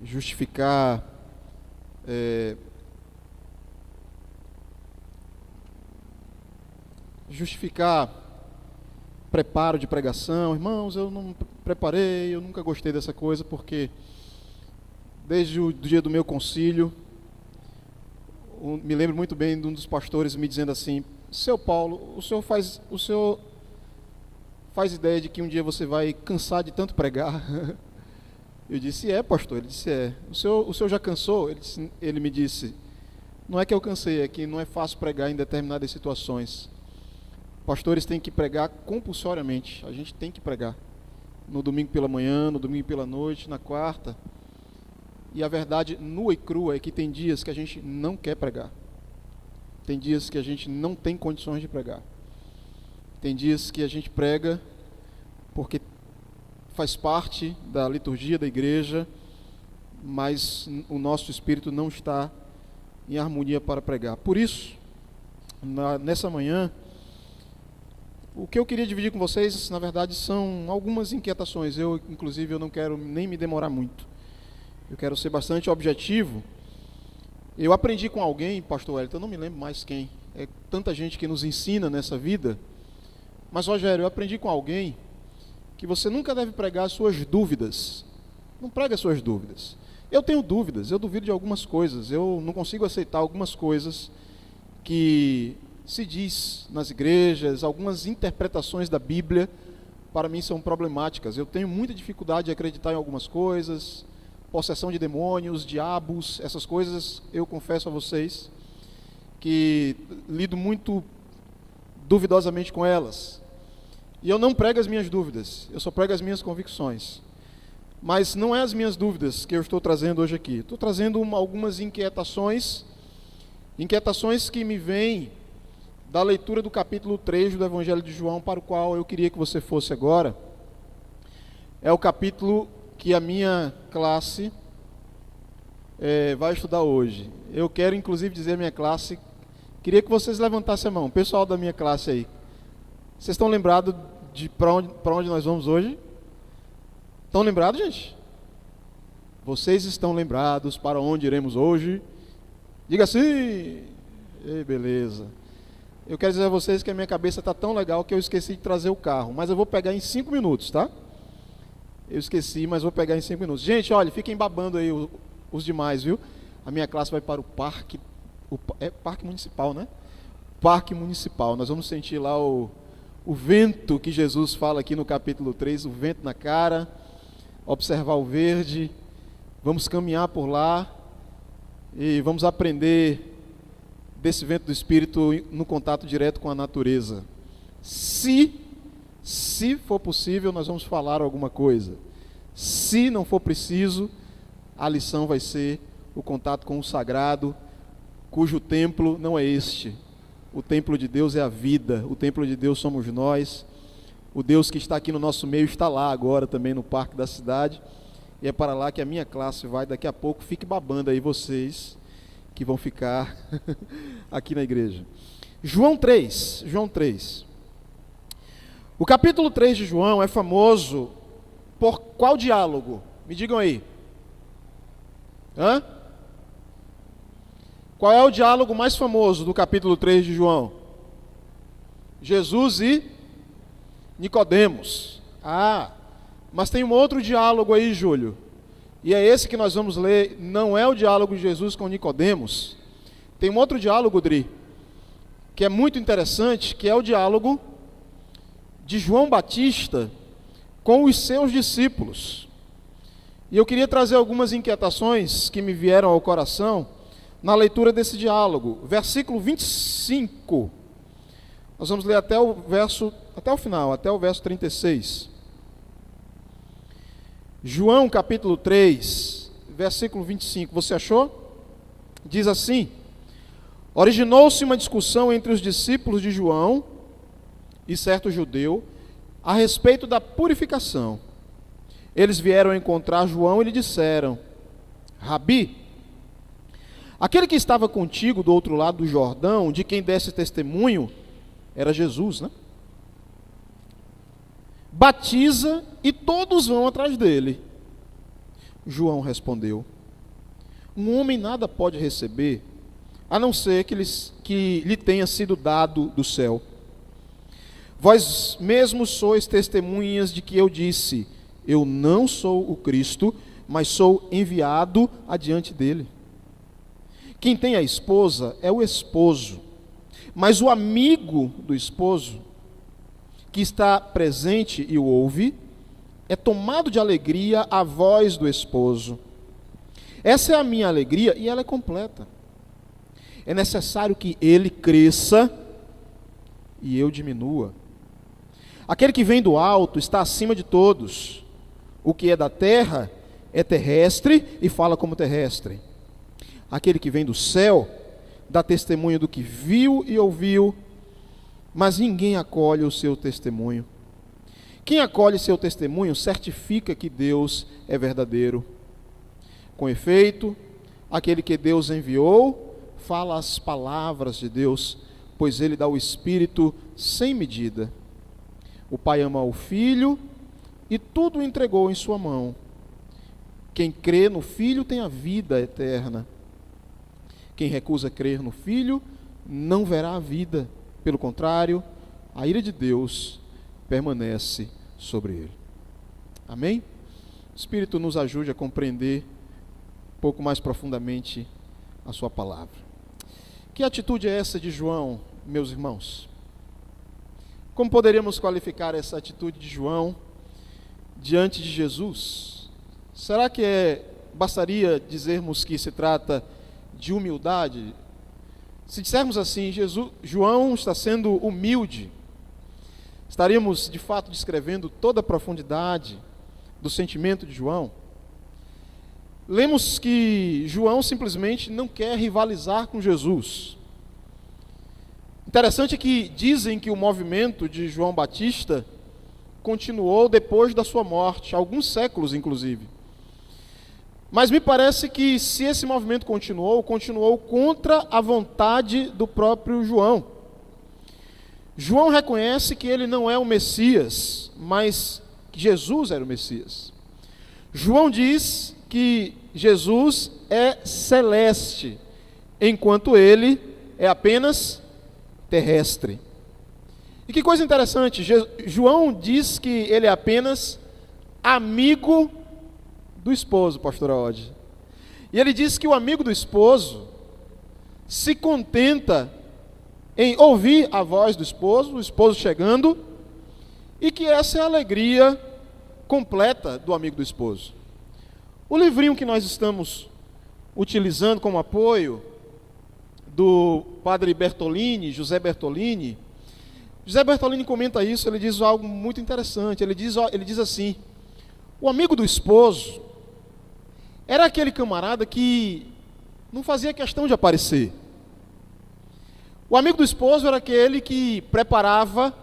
justificar preparo de pregação. Irmãos, eu não preparei, eu nunca gostei dessa coisa, porque desde o dia do meu concílio, me lembro muito bem de um dos pastores me dizendo assim: seu Paulo, o senhor faz ideia de que um dia você vai cansar de tanto pregar? Eu disse: é, pastor. Ele disse: é. O senhor já cansou? Ele me disse: não é que eu cansei, é que não é fácil pregar em determinadas situações. Pastores têm que pregar compulsoriamente. A gente tem que pregar no domingo pela manhã, no domingo pela noite, na quarta. E a verdade nua e crua é que tem dias que a gente não quer pregar. Tem dias que a gente não tem condições de pregar. Tem dias que a gente prega porque faz parte da liturgia da igreja, mas o nosso espírito não está em harmonia para pregar. Por isso, nessa manhã, o que eu queria dividir com vocês, na verdade, são algumas inquietações. Inclusive, eu não quero nem me demorar muito. Eu quero ser bastante objetivo. Eu aprendi com alguém, pastor Wellington, eu não me lembro mais quem. É tanta gente que nos ensina nessa vida. Mas, Rogério, eu aprendi com alguém que você nunca deve pregar as suas dúvidas. Não prega as suas dúvidas. Eu tenho dúvidas, eu duvido de algumas coisas. Eu não consigo aceitar algumas coisas que se diz nas igrejas. Algumas interpretações da Bíblia, para mim, são problemáticas. Eu tenho muita dificuldade de acreditar em algumas coisas. Possessão de demônios, diabos, essas coisas, eu confesso a vocês que lido muito duvidosamente com elas. E eu não prego as minhas dúvidas, eu só prego as minhas convicções. Mas não é as minhas dúvidas que eu estou trazendo hoje aqui. Estou trazendo algumas inquietações que me vêm da leitura do capítulo 3 do Evangelho de João, para o qual eu queria que você fosse agora. É o capítulo que a minha classe vai estudar hoje. Eu quero, inclusive, dizer à minha classe, queria que vocês levantassem a mão, pessoal da minha classe aí. Vocês estão lembrados de para onde nós vamos hoje? Estão lembrados, gente? Vocês estão lembrados para onde iremos hoje? Diga assim. Ei, beleza. Eu quero dizer a vocês que a minha cabeça está tão legal que eu esqueci de trazer o carro, mas eu vou pegar em 5 minutos, tá? Eu esqueci, mas vou pegar em 5 minutos. Gente, olha, fiquem babando aí os demais, viu? A minha classe vai para o parque, é parque municipal, né? Parque municipal. Nós vamos sentir lá o vento que Jesus fala aqui no capítulo 3, o vento na cara, observar o verde, vamos caminhar por lá e vamos aprender desse vento do Espírito no contato direto com a natureza. Se for possível, nós vamos falar alguma coisa. Se não for preciso, a lição vai ser o contato com o sagrado, cujo templo não é este. O templo de Deus é a vida, o templo de Deus somos nós. O Deus que está aqui no nosso meio está lá agora também no parque da cidade. E é para lá que a minha classe vai daqui a pouco. Fique babando aí vocês que vão ficar aqui na igreja. João 3. O capítulo 3 de João é famoso por qual diálogo? Me digam aí. Qual é o diálogo mais famoso do capítulo 3 de João? Jesus e Nicodemos. Mas tem um outro diálogo aí, Júlio. E é esse que nós vamos ler. Não é o diálogo de Jesus com Nicodemos. Tem um outro diálogo, Dri, que é muito interessante, que é o diálogo de João Batista com os seus discípulos. E eu queria trazer algumas inquietações que me vieram ao coração na leitura desse diálogo. Versículo 25. Nós vamos ler até o final, até o verso 36. João capítulo 3, versículo 25. Você achou? Diz assim: originou-se uma discussão entre os discípulos de João e certo judeu a respeito da purificação. Eles vieram encontrar João e lhe disseram: Rabi, aquele que estava contigo do outro lado do Jordão, de quem desse testemunho, era Jesus, né? Batiza e todos vão atrás dele. João respondeu: um homem nada pode receber, a não ser que lhe tenha sido dado do céu. Vós mesmos sois testemunhas de que eu disse, eu não sou o Cristo, mas sou enviado adiante dele. Quem tem a esposa é o esposo, mas o amigo do esposo, que está presente e o ouve, é tomado de alegria a voz do esposo. Essa é a minha alegria e ela é completa. É necessário que ele cresça e eu diminua. Aquele que vem do alto está acima de todos. O que é da terra é terrestre e fala como terrestre. Aquele que vem do céu dá testemunho do que viu e ouviu, mas ninguém acolhe o seu testemunho. Quem acolhe seu testemunho certifica que Deus é verdadeiro. Com efeito, aquele que Deus enviou fala as palavras de Deus, pois ele dá o Espírito sem medida. O Pai ama o Filho e tudo o entregou em sua mão. Quem crê no Filho tem a vida eterna. Quem recusa crer no Filho não verá a vida. Pelo contrário, a ira de Deus permanece sobre ele. Amém? O Espírito nos ajude a compreender um pouco mais profundamente a sua palavra. Que atitude é essa de João, meus irmãos? Como poderíamos qualificar essa atitude de João diante de Jesus? Será que bastaria dizermos que se trata de humildade? Se dissermos assim, João está sendo humilde, estaríamos de fato descrevendo toda a profundidade do sentimento de João? Lemos que João simplesmente não quer rivalizar com Jesus. Interessante que dizem que o movimento de João Batista continuou depois da sua morte, alguns séculos inclusive. Mas me parece que se esse movimento continuou contra a vontade do próprio João. João reconhece que ele não é o Messias, mas que Jesus era o Messias. João diz que Jesus é celeste, enquanto ele é apenas terrestre. E que coisa interessante, João diz que ele é apenas amigo do esposo, pastor Odd. E ele diz que o amigo do esposo se contenta em ouvir a voz do esposo, o esposo chegando, e que essa é a alegria completa do amigo do esposo. O livrinho que nós estamos utilizando como apoio, do padre Bertolini, José Bertolini comenta isso, ele diz algo muito interessante, ele diz assim, o amigo do esposo era aquele camarada que não fazia questão de aparecer. O amigo do esposo era aquele que preparava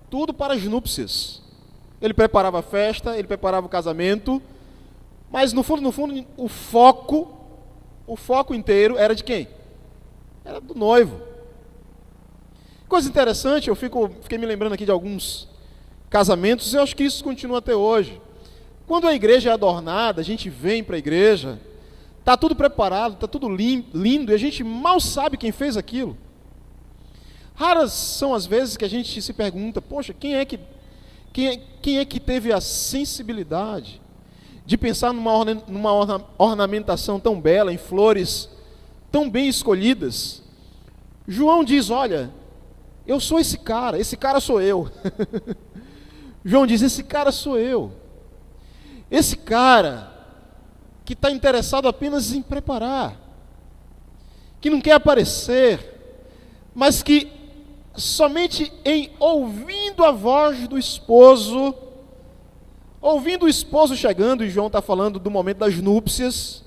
tudo para as núpcias. Ele preparava a festa, ele preparava o casamento, mas no fundo, o foco inteiro era de quem? Era do noivo. Coisa interessante, eu fiquei me lembrando aqui de alguns casamentos, e eu acho que isso continua até hoje. Quando a igreja é adornada, a gente vem para a igreja, está tudo preparado, está tudo lindo, e a gente mal sabe quem fez aquilo. Raras são as vezes que a gente se pergunta, poxa, quem é que teve a sensibilidade de pensar numa ornamentação tão bela, em flores tão bem escolhidas? João diz, olha, eu sou esse cara sou eu. João diz, esse cara sou eu. Esse cara que está interessado apenas em preparar, que não quer aparecer, mas que somente em ouvindo a voz do esposo, ouvindo o esposo chegando, e João está falando do momento das núpcias,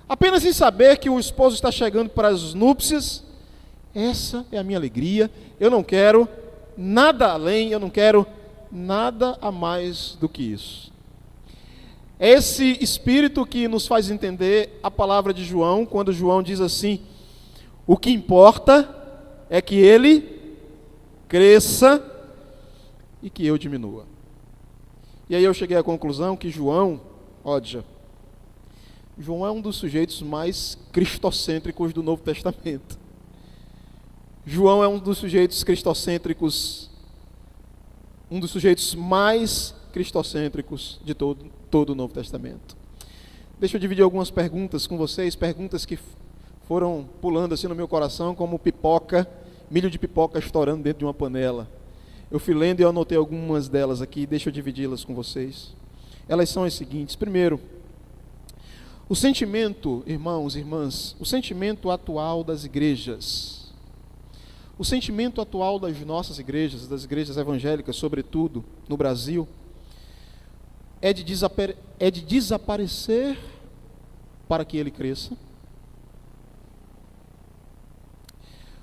apenas em saber que o esposo está chegando para as núpcias, essa é a minha alegria, eu não quero nada além, eu não quero nada a mais do que isso. É esse espírito que nos faz entender a palavra de João, quando João diz assim, o que importa é que ele cresça e que eu diminua. E aí eu cheguei à conclusão que João, Odja, João é um dos sujeitos mais cristocêntricos do Novo Testamento. João é um dos sujeitos cristocêntricos, um dos sujeitos mais cristocêntricos de todo o Novo Testamento. Deixa eu dividir algumas perguntas com vocês, perguntas que foram pulando assim no meu coração, como pipoca, milho de pipoca estourando dentro de uma panela. Eu fui lendo e eu anotei algumas delas aqui, deixa eu dividi-las com vocês. Elas são as seguintes. Primeiro, o sentimento, irmãos e irmãs, o sentimento atual das igrejas, o sentimento atual das nossas igrejas, das igrejas evangélicas, sobretudo no Brasil, é de desaparecer para que ele cresça.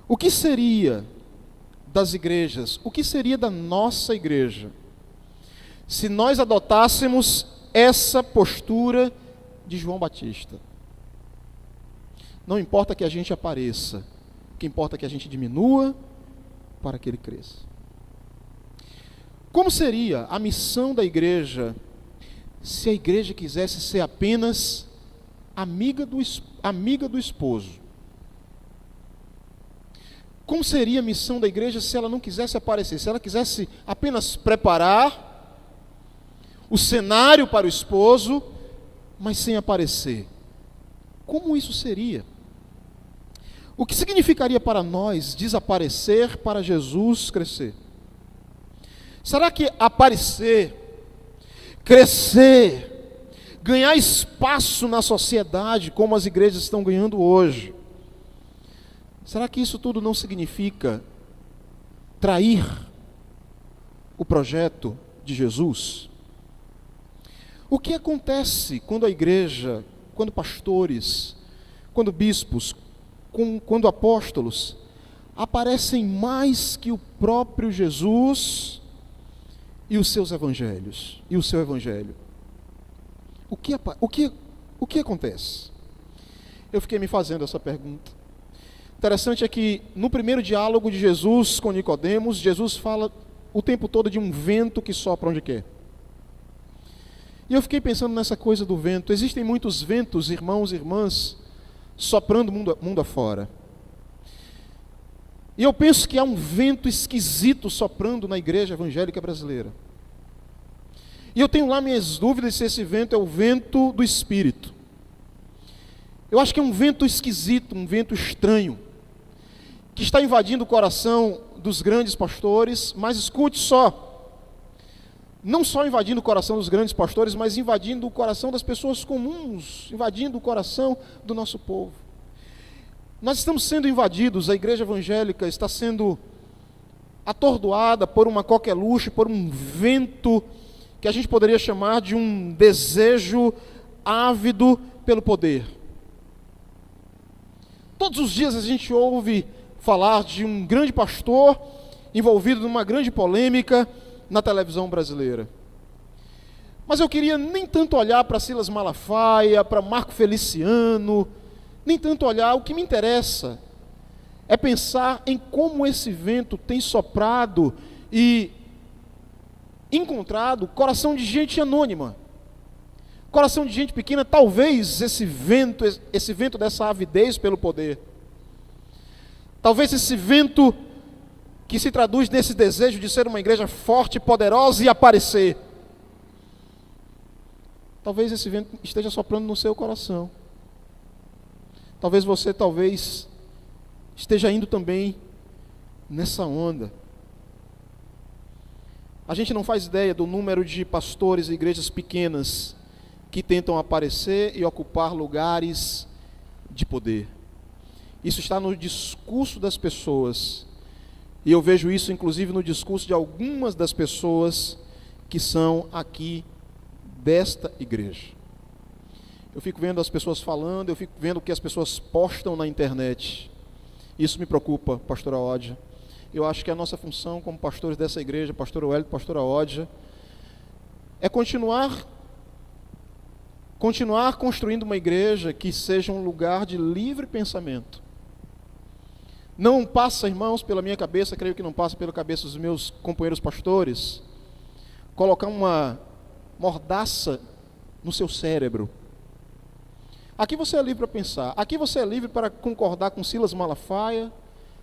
O que seria das igrejas, o que seria da nossa igreja, se nós adotássemos essa postura de João Batista? Não importa que a gente apareça, o que importa é que a gente diminua para que ele cresça. Como seria a missão da igreja se a igreja quisesse ser apenas amiga do esposo? Como seria a missão da igreja se ela não quisesse aparecer, se ela quisesse apenas preparar o cenário para o esposo, mas sem aparecer? Como isso seria? O que significaria para nós desaparecer para Jesus crescer? Será que aparecer, crescer, ganhar espaço na sociedade, como as igrejas estão ganhando hoje, será que isso tudo não significa trair o projeto de Jesus? O que acontece quando a igreja, quando pastores, quando bispos, quando apóstolos aparecem mais que o próprio Jesus e os seus evangelhos, e o seu evangelho? O que acontece? Eu fiquei me fazendo essa pergunta. Interessante é que no primeiro diálogo de Jesus com Nicodemos, Jesus fala o tempo todo de um vento que sopra onde quer. E eu fiquei pensando nessa coisa do vento. Existem muitos ventos, irmãos e irmãs, soprando mundo afora. E eu penso que há um vento esquisito soprando na igreja evangélica brasileira. E eu tenho lá minhas dúvidas se esse vento é o vento do Espírito. Eu acho que é um vento esquisito, um vento estranho, que está invadindo o coração dos grandes pastores, mas escute só, não só invadindo o coração dos grandes pastores, mas invadindo o coração das pessoas comuns, invadindo o coração do nosso povo. Nós estamos sendo invadidos, a igreja evangélica está sendo atordoada por uma coqueluche, por um vento que a gente poderia chamar de um desejo ávido pelo poder. Todos os dias a gente ouve falar de um grande pastor envolvido numa grande polêmica na televisão brasileira. Mas eu queria nem tanto olhar para Silas Malafaia, para Marco Feliciano, nem tanto olhar. O que me interessa é pensar em como esse vento tem soprado e encontrado coração de gente anônima, coração de gente pequena. Talvez esse vento dessa avidez pelo poder, talvez esse vento que se traduz nesse desejo de ser uma igreja forte, poderosa e aparecer, talvez esse vento esteja soprando no seu coração. Talvez você esteja indo também nessa onda. A gente não faz ideia do número de pastores e igrejas pequenas que tentam aparecer e ocupar lugares de poder. Isso está no discurso das pessoas. E eu vejo isso inclusive no discurso de algumas das pessoas que são aqui desta igreja. Eu fico vendo as pessoas falando, eu fico vendo o que as pessoas postam na internet. Isso me preocupa, pastora Ódia. Eu acho que a nossa função como pastores dessa igreja, pastor Wellington, pastora Ódia, é continuar construindo uma igreja que seja um lugar de livre pensamento. Não passa, irmãos, pela minha cabeça, creio que não passa pela cabeça dos meus companheiros pastores, colocar uma mordaça no seu cérebro, Aqui você é livre para pensar. Aqui você é livre para concordar com Silas Malafaia,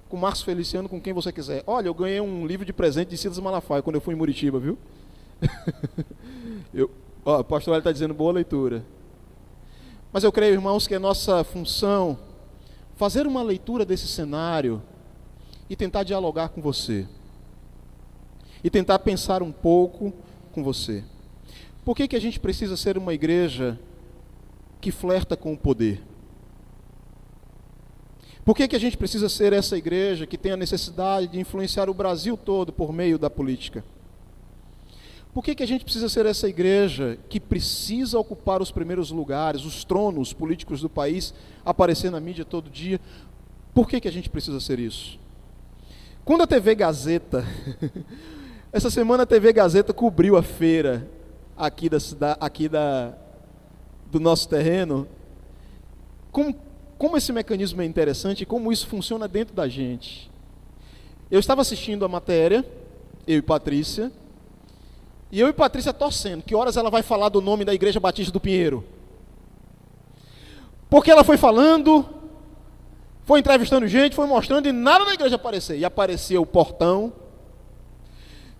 com Márcio Feliciano, com quem você quiser. Olha, eu ganhei um livro de presente de Silas Malafaia quando eu fui em Muritiba, viu? O pastor está dizendo boa leitura. Mas eu creio, irmãos, que é nossa função fazer uma leitura desse cenário e tentar dialogar com você. E tentar pensar um pouco com você. Por que a gente precisa ser uma igreja que flerta com o poder? Por que a gente precisa ser essa igreja que tem a necessidade de influenciar o Brasil todo por meio da política? Por que a gente precisa ser essa igreja que precisa ocupar os primeiros lugares, os tronos políticos do país, aparecer na mídia todo dia? Por que a gente precisa ser isso? Quando a TV Gazeta, essa semana a TV Gazeta cobriu a feira aqui do nosso terreno, como esse mecanismo é interessante e como isso funciona dentro da gente. Eu estava assistindo a matéria, eu e Patrícia torcendo, que horas ela vai falar do nome da Igreja Batista do Pinheiro. Porque ela foi falando, foi entrevistando gente, foi mostrando e nada da igreja aparecer. E apareceu o portão.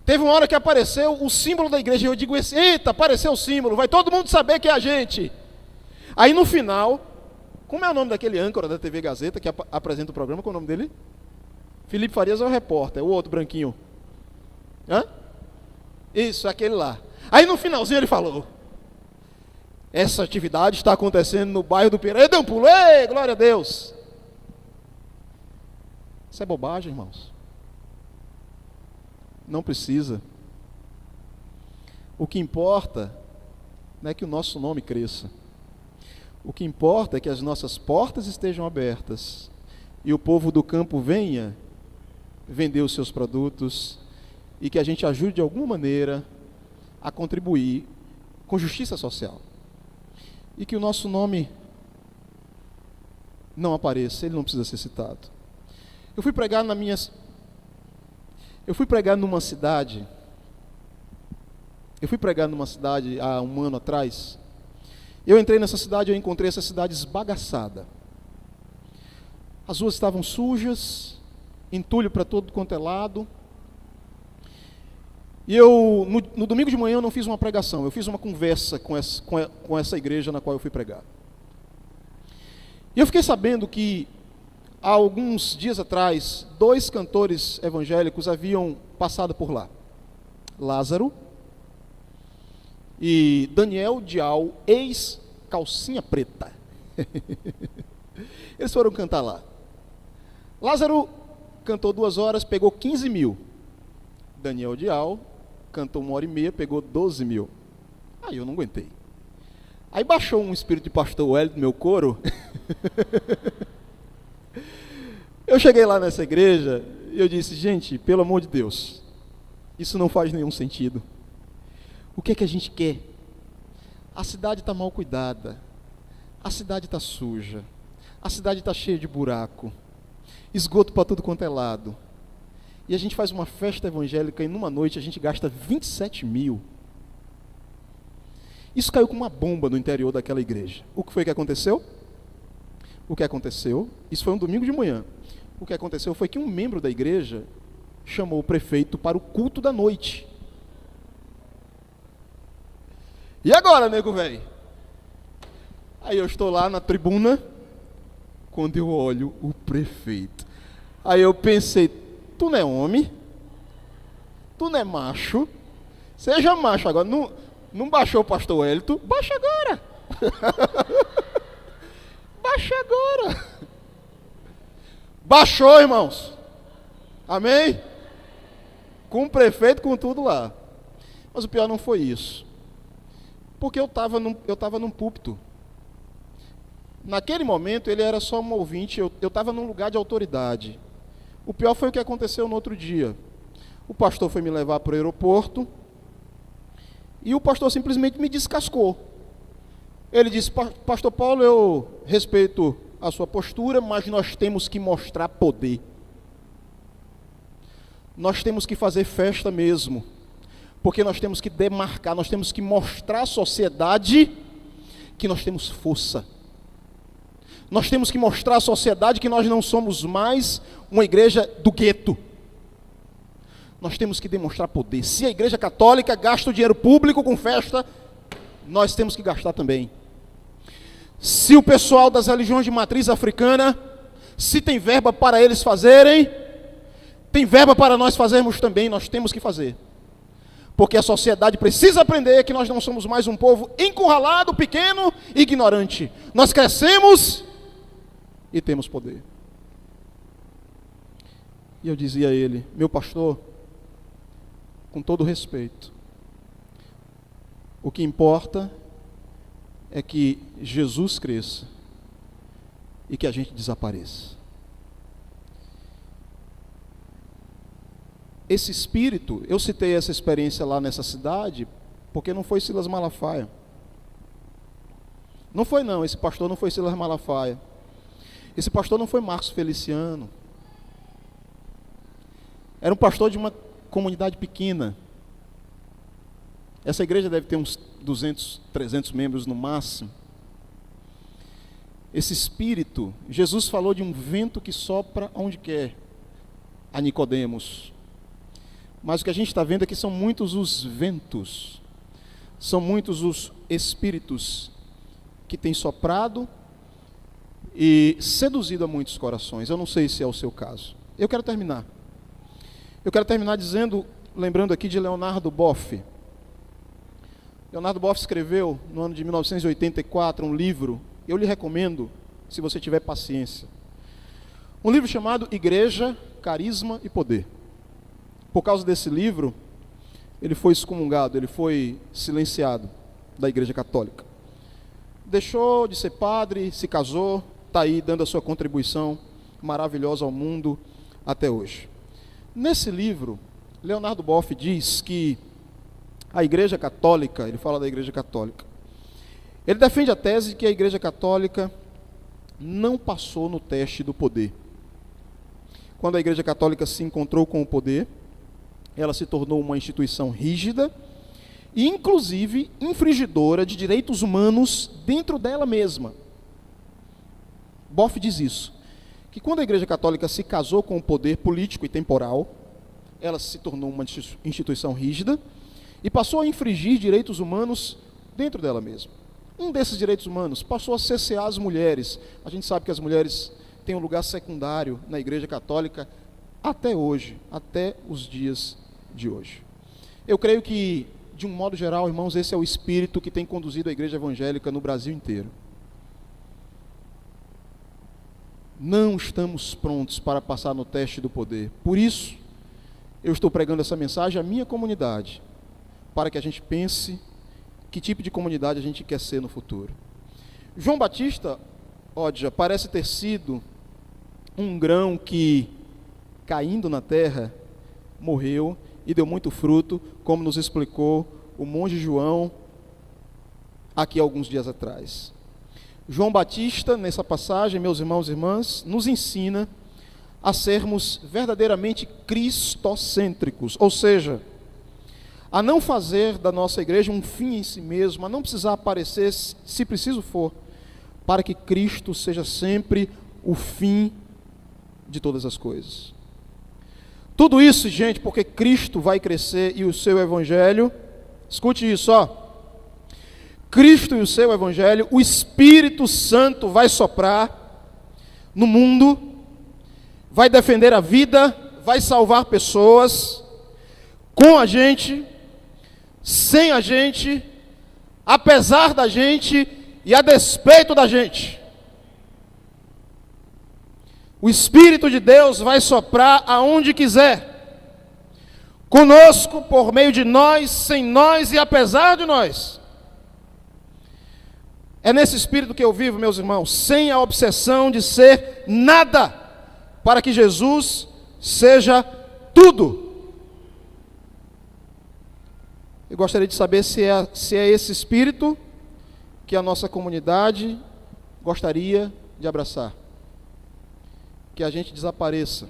Teve uma hora que apareceu o símbolo da igreja e eu digo, eita, apareceu o símbolo, vai todo mundo saber que é a gente. Aí no final, como é o nome daquele âncora da TV Gazeta que apresenta o programa, qual é o nome dele? Felipe Farias é o repórter, o outro branquinho. Hã? Isso, aquele lá. Aí no finalzinho ele falou, essa atividade está acontecendo no bairro do Pinheiro. Aí deu um pulo, ei, glória a Deus. Isso é bobagem, irmãos. Não precisa. O que importa não é que o nosso nome cresça. O que importa é que as nossas portas estejam abertas e o povo do campo venha vender os seus produtos e que a gente ajude de alguma maneira a contribuir com justiça social. E que o nosso nome não apareça, ele não precisa ser citado. Eu fui pregar numa cidade há um ano atrás. Eu entrei nessa cidade e eu encontrei essa cidade esbagaçada. As ruas estavam sujas, entulho para todo quanto é lado. E eu, no domingo de manhã, eu não fiz uma pregação, eu fiz uma conversa com essa igreja na qual eu fui pregar. E eu fiquei sabendo que, há alguns dias atrás, 2 cantores evangélicos haviam passado por lá. Lázaro e Daniel Dial, ex-calcinha preta. Eles foram cantar lá. Lázaro cantou 2 horas, pegou 15 mil. Daniel Dial cantou 1h30, pegou 12 mil. Aí eu não aguentei. Aí baixou um espírito de pastor Wellington no meu coro. Eu cheguei lá nessa igreja e eu disse, gente, pelo amor de Deus, isso não faz nenhum sentido. O que é que a gente quer? A cidade está mal cuidada, a cidade está suja, a cidade está cheia de buraco, esgoto para tudo quanto é lado. E a gente faz uma festa evangélica e numa noite a gente gasta 27 mil. Isso caiu como uma bomba no interior daquela igreja. O que foi que aconteceu? Isso foi um domingo de manhã. O que aconteceu foi que um membro da igreja chamou o prefeito para o culto da noite. E agora, nego velho? Aí eu estou lá na tribuna, quando eu olho o prefeito. Aí eu pensei, tu não é homem, tu não é macho, seja macho agora. Não baixou o pastor Wellington? Baixa agora. Baixa agora. Baixou, irmãos. Amém? Com o prefeito, com tudo lá. Mas o pior não foi isso. Porque eu estava num púlpito. Naquele momento ele era só um ouvinte, eu estava num lugar de autoridade. O pior foi o que aconteceu no outro dia. O pastor foi me levar para o aeroporto e o pastor simplesmente me descascou. Ele disse, pastor Paulo, eu respeito a sua postura, mas nós temos que mostrar poder. Nós temos que fazer festa mesmo, porque nós temos que demarcar, nós temos que mostrar à sociedade que nós temos força. Nós temos que mostrar à sociedade que nós não somos mais uma igreja do gueto. Nós temos que demonstrar poder. Se a igreja católica gasta o dinheiro público com festa, nós temos que gastar também. Se o pessoal das religiões de matriz africana, se tem verba para eles fazerem, tem verba para nós fazermos também, nós temos que fazer. Porque a sociedade precisa aprender que nós não somos mais um povo encurralado, pequeno e ignorante. Nós crescemos e temos poder. E eu dizia a ele: meu pastor, com todo respeito, o que importa é que Jesus cresça e que a gente desapareça. Esse espírito, eu citei essa experiência lá nessa cidade, porque não foi Silas Malafaia. Não foi não, esse pastor não foi Silas Malafaia. Esse pastor não foi Marcos Feliciano. Era um pastor de uma comunidade pequena. Essa igreja deve ter uns 200, 300 membros no máximo. Esse espírito, Jesus falou de um vento que sopra onde quer, a Nicodemos. Mas o que a gente está vendo é que são muitos os ventos, são muitos os espíritos que têm soprado e seduzido a muitos corações. Eu não sei se é o seu caso. Eu quero terminar dizendo, lembrando aqui de Leonardo Boff. Leonardo Boff escreveu no ano de 1984 um livro, eu lhe recomendo, se você tiver paciência. Um livro chamado Igreja, Carisma e Poder. Por causa desse livro, ele foi excomungado, ele foi silenciado da Igreja Católica. Deixou de ser padre, se casou, está aí dando a sua contribuição maravilhosa ao mundo até hoje. Nesse livro, Leonardo Boff diz que a Igreja Católica, ele fala da Igreja Católica, ele defende a tese de que a Igreja Católica não passou no teste do poder. Quando a Igreja Católica se encontrou com o poder, ela se tornou uma instituição rígida e, inclusive, infringidora de direitos humanos dentro dela mesma. Boff diz isso, que quando a Igreja Católica se casou com o poder político e temporal, ela se tornou uma instituição rígida e passou a infringir direitos humanos dentro dela mesma. Um desses direitos humanos passou a cercear as mulheres. A gente sabe que as mulheres têm um lugar secundário na Igreja Católica até hoje, até os dias de hoje. Eu creio que, de um modo geral, irmãos, esse é o espírito que tem conduzido a igreja evangélica no Brasil inteiro. Não estamos prontos para passar no teste do poder. Por isso, eu estou pregando essa mensagem à minha comunidade, para que a gente pense que tipo de comunidade a gente quer ser no futuro. João Batista, Odja, parece ter sido um grão que, caindo na terra, morreu e deu muito fruto, como nos explicou o monge João aqui alguns dias atrás. João Batista, nessa passagem, meus irmãos e irmãs, nos ensina a sermos verdadeiramente cristocêntricos, ou seja, a não fazer da nossa igreja um fim em si mesmo, a não precisar aparecer, se preciso for, para que Cristo seja sempre o fim de todas as coisas. Tudo isso, gente, porque Cristo vai crescer e o seu evangelho, escute isso, ó. Cristo e o seu evangelho, o Espírito Santo vai soprar no mundo, vai defender a vida, vai salvar pessoas, com a gente, sem a gente, apesar da gente e a despeito da gente. O Espírito de Deus vai soprar aonde quiser, conosco, por meio de nós, sem nós e apesar de nós. É nesse Espírito que eu vivo, meus irmãos, sem a obsessão de ser nada, para que Jesus seja tudo. Eu gostaria de saber se é esse Espírito que a nossa comunidade gostaria de abraçar. Que a gente desapareça,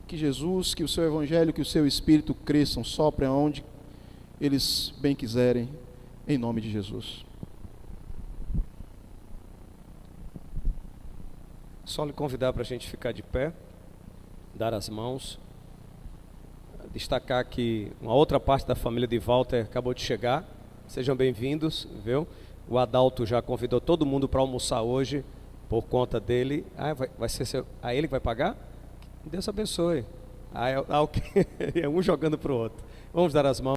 que Jesus, que o seu evangelho, que o seu Espírito cresçam, soprem aonde eles bem quiserem, em nome de Jesus. Só lhe convidar para a gente ficar de pé, dar as mãos. Destacar que uma outra parte da família de Walter acabou de chegar. Sejam bem-vindos, viu? O Adalto já convidou todo mundo para almoçar hoje, por conta dele. Vai ser ele que vai pagar? Deus abençoe. Ok. É um jogando para o outro. Vamos dar as mãos.